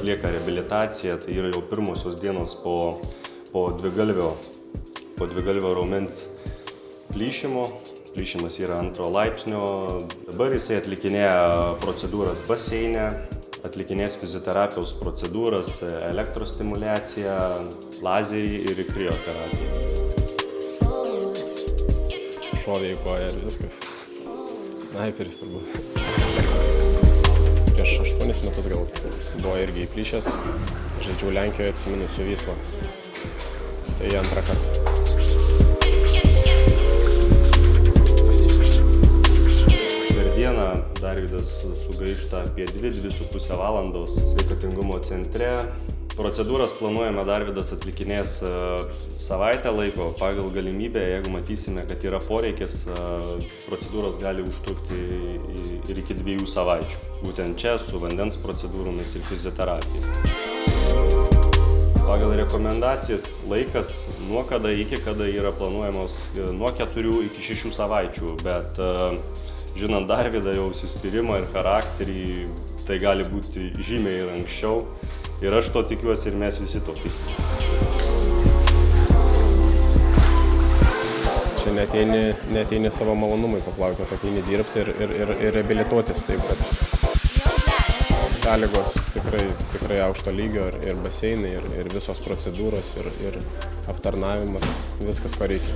atlieka reabilitaciją, tai yra jau pirmosios dienos po dvigalvio raumens plyšimo. Plyšimas yra 2 laipsnio. Dabar jisai atlikinėja procedūras baseine, atlikinės fizioterapijos procedūras, elektrostimuliaciją, lazerį ir krioterapiją. Šovė į koją ir viskas. Snaiperis turbūt. Prieš 8 metus gal buvo irgi įplyšęs. Žaidžiau Lenkijoje, atsimenu, su Vysla. Tai antrą kartą. Per dieną Darvydas sugaišta apie 2–2,5 valandos sveikatingumo centre. Procedūras planuojame Darvydas atlikinės savaitę laiko pagal galimybę, jeigu matysime, kad yra poreikis, procedūros gali užtrukti ir iki 2 savaičių. Būtent čia su vandens procedūromis ir fizioterapija. Pagal rekomendacijas laikas nuo kada iki kada yra planuojamos nuo 4 iki 6 savaičių, bet žinant Darvydą jau užsispyrimą ir charakterį, tai gali būti žymiai ir anksčiau. Ir aš to tikiuosi ir mes visi to tikime. Čia neteini savo malonumui paplaukioti, ateini dirbti ir reabilituotis, taip kad sąlygos tikrai aukšto lygio ir baseinai, ir visos procedūros, ir aptarnavimas, viskas ko reikia.